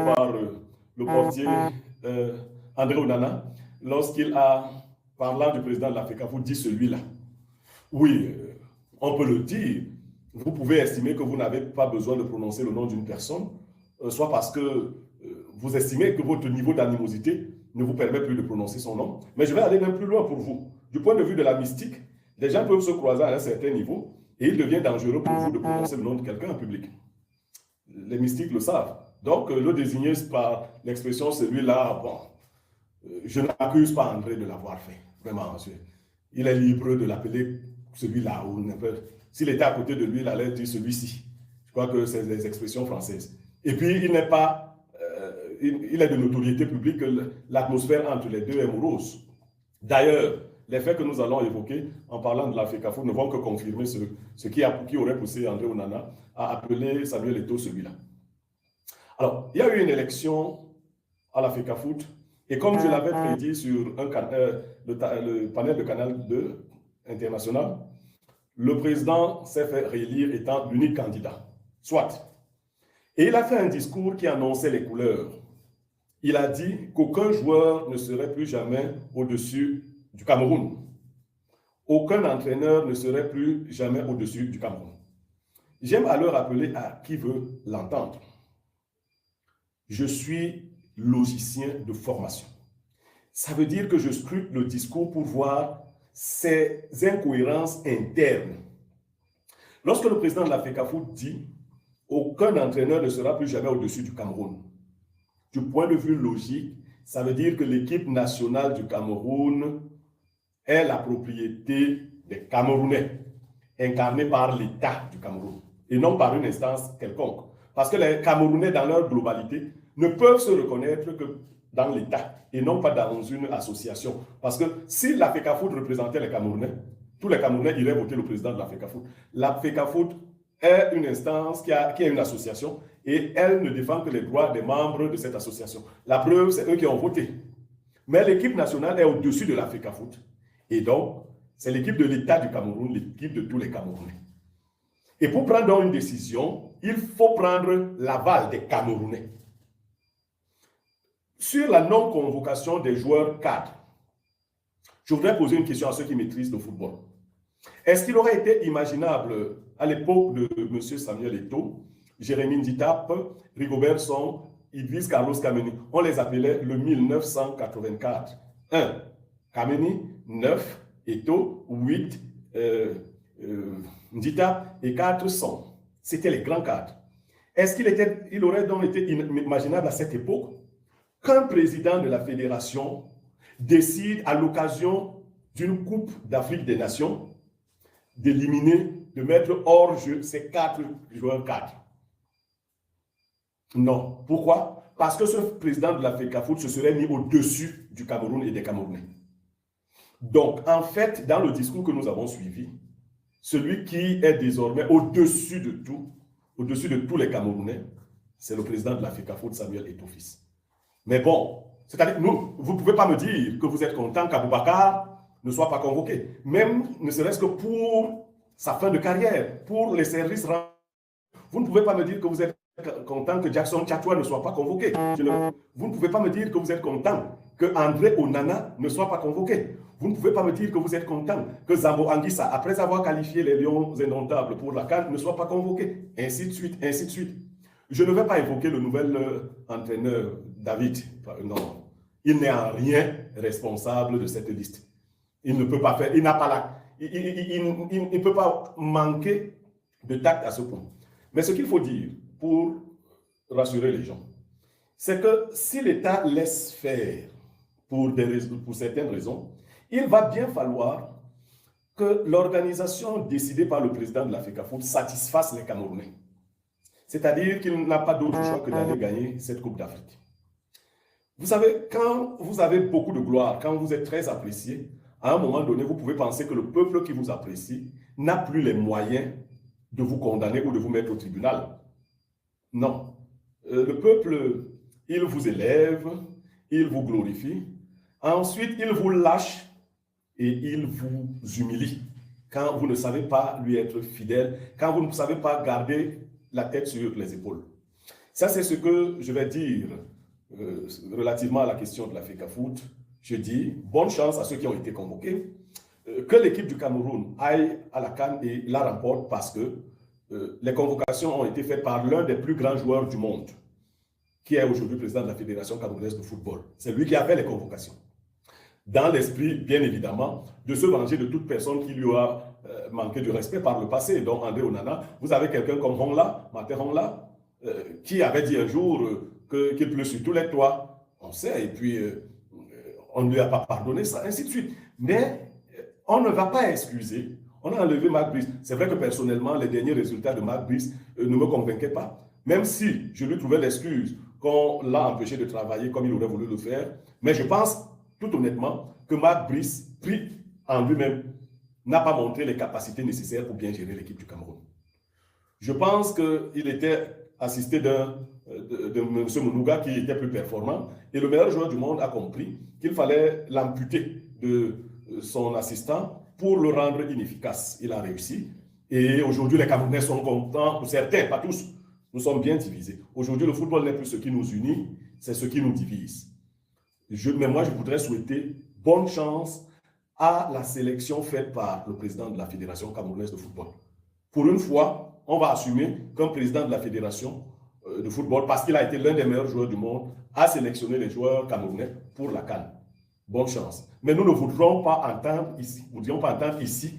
par le portier André Onana lorsqu'il a, parlant du président de l'AFECAFOOT, dit celui-là. Oui, on peut le dire. Vous pouvez estimer que vous n'avez pas besoin de prononcer le nom d'une personne, soit parce que vous estimez que votre niveau d'animosité ne vous permet plus de prononcer son nom. Mais je vais aller même plus loin pour vous. Du point de vue de la mystique, les gens peuvent se croiser à un certain niveau et il devient dangereux pour vous de prononcer le nom de quelqu'un en public. Les mystiques le savent. Donc, le désigner par l'expression celui-là, bon, je n'accuse pas André de l'avoir fait. Vraiment, il est libre de l'appeler celui-là. S'il était à côté de lui, il allait dire celui-ci. Je crois que c'est des expressions françaises. Et puis, il n'est pas... il est de notoriété publique que l'atmosphère entre les deux est morose. D'ailleurs, les faits que nous allons évoquer en parlant de l'AFECAFOOT ne vont que confirmer ce qui aurait poussé André Onana à appeler Samuel Eto'o celui-là. Alors, il y a eu une élection à l'AFECAFOOT et comme je l'avais prédit sur le panel de Canal 2 international, le président s'est fait réélire étant l'unique candidat. Soit. Et il a fait un discours qui annonçait les couleurs. Il a dit qu'aucun joueur ne serait plus jamais au-dessus du Cameroun. Aucun entraîneur ne serait plus jamais au-dessus du Cameroun. J'aime alors rappeler à qui veut l'entendre. Je suis logicien de formation. Ça veut dire que je scrute le discours pour voir ses incohérences internes. Lorsque le président de l'AFECAFOOT dit « Aucun entraîneur ne sera plus jamais au-dessus du Cameroun », du point de vue logique, ça veut dire que l'équipe nationale du Cameroun est la propriété des Camerounais, incarnée par l'État du Cameroun, et non par une instance quelconque. Parce que les Camerounais, dans leur globalité, ne peuvent se reconnaître que dans l'État, et non pas dans une association. Parce que si l'AFECAFOOT représentait les Camerounais, tous les Camerounais iraient voter le président de l'AFECAFOOT. L'AFECAFOOT est une instance qui est une association, et elle ne défend que les droits des membres de cette association. La preuve, c'est eux qui ont voté. Mais l'équipe nationale est au-dessus de l'AFECAFOOT. Et donc, c'est l'équipe de l'État du Cameroun, l'équipe de tous les Camerounais. Et pour prendre donc une décision, il faut prendre l'aval des Camerounais. Sur la non-convocation des joueurs cadres, je voudrais poser une question à ceux qui maîtrisent le football. Est-ce qu'il aurait été imaginable à l'époque de M. Samuel Eto'o, Jérémy Nditap, Rigobert Song, Idriss Carlos Kameni, on les appelait le 1984. 1. Kameni, 9. Eto'o, 8. Nditap et 4 Song. C'était les grands cadres. Est-ce qu'il aurait donc été imaginable à cette époque qu'un président de la fédération décide à l'occasion d'une Coupe d'Afrique des Nations d'éliminer, de mettre hors jeu ces 4 joueurs cadres? Non. Pourquoi? Parce que ce président de l'AFECAFOOT se serait mis au-dessus du Cameroun et des Camerounais. Donc, en fait, dans le discours que nous avons suivi, celui qui est désormais au-dessus de tout, au-dessus de tous les Camerounais, c'est le président de l'AFECAFOOT, Samuel Eto'o fils. Mais bon, c'est-à-dire, vous ne pouvez pas me dire que vous êtes content qu'Aboubacar ne soit pas convoqué, même ne serait-ce que pour sa fin de carrière, pour les services rendus. Vous ne pouvez pas me dire que vous êtes content que Jackson Tchatchoua ne soit pas convoqué. Vous ne pouvez pas me dire que vous êtes content que André Onana ne soit pas convoqué. Vous ne pouvez pas me dire que vous êtes content que Zambo Anguissa, après avoir qualifié les Lions indomptables pour la CAN, ne soit pas convoqué. Ainsi de suite, ainsi de suite. Je ne vais pas évoquer le nouvel entraîneur David. Non, il n'est en rien responsable de cette liste. Il ne peut pas faire, il n'a pas la, il ne peut pas manquer de tact à ce point. Mais ce qu'il faut dire pour rassurer les gens, c'est que si l'État laisse faire pour certaines raisons, il va bien falloir que l'organisation décidée par le président de l'AFECAFOOT satisfasse les Camerounais. C'est-à-dire qu'il n'a pas d'autre choix que d'aller gagner cette Coupe d'Afrique. Vous savez, quand vous avez beaucoup de gloire, quand vous êtes très apprécié, à un moment donné, vous pouvez penser que le peuple qui vous apprécie n'a plus les moyens de vous condamner ou de vous mettre au tribunal. Non. Le peuple, il vous élève, il vous glorifie, ensuite il vous lâche et il vous humilie quand vous ne savez pas lui être fidèle, quand vous ne savez pas garder la tête sur les épaules. Ça, c'est ce que je vais dire relativement à la question de la FECAFOOT. Je dis bonne chance à ceux qui ont été convoqués. Que l'équipe du Cameroun aille à la CAN et la remporte parce que les convocations ont été faites par l'un des plus grands joueurs du monde, qui est aujourd'hui président de la Fédération camerounaise de football. C'est lui qui a fait les convocations. Dans l'esprit, bien évidemment, de se venger de toute personne qui lui a manqué de respect par le passé. Donc, André Onana, vous avez quelqu'un comme Hongla, Martin Hongla, qui avait dit un jour qu'il pleut sur tous les toits. On sait, et puis on ne lui a pas pardonné ça, ainsi de suite. Mais on ne va pas excuser. On a enlevé Marc Brice. C'est vrai que personnellement, les derniers résultats de Marc Brice ne me convainquaient pas. Même si je lui trouvais l'excuse qu'on l'a empêché de travailler comme il aurait voulu le faire. Mais je pense, tout honnêtement, que Marc Brice, pris en lui-même, n'a pas montré les capacités nécessaires pour bien gérer l'équipe du Cameroun. Je pense qu'il était assisté de M. Mounouga qui était plus performant. Et le meilleur joueur du monde a compris qu'il fallait l'amputer de son assistant pour le rendre inefficace. Il a réussi. Et aujourd'hui, les Camerounais sont contents, pour certains, pas tous. Nous sommes bien divisés. Aujourd'hui, le football n'est plus ce qui nous unit, c'est ce qui nous divise. Mais moi, je voudrais souhaiter bonne chance à la sélection faite par le président de la Fédération camerounaise de football. Pour une fois, on va assumer qu'un président de la Fédération de football, parce qu'il a été l'un des meilleurs joueurs du monde, a sélectionné les joueurs camerounais pour la CAN. Bonne chance. Mais nous ne voudrions pas entendre ici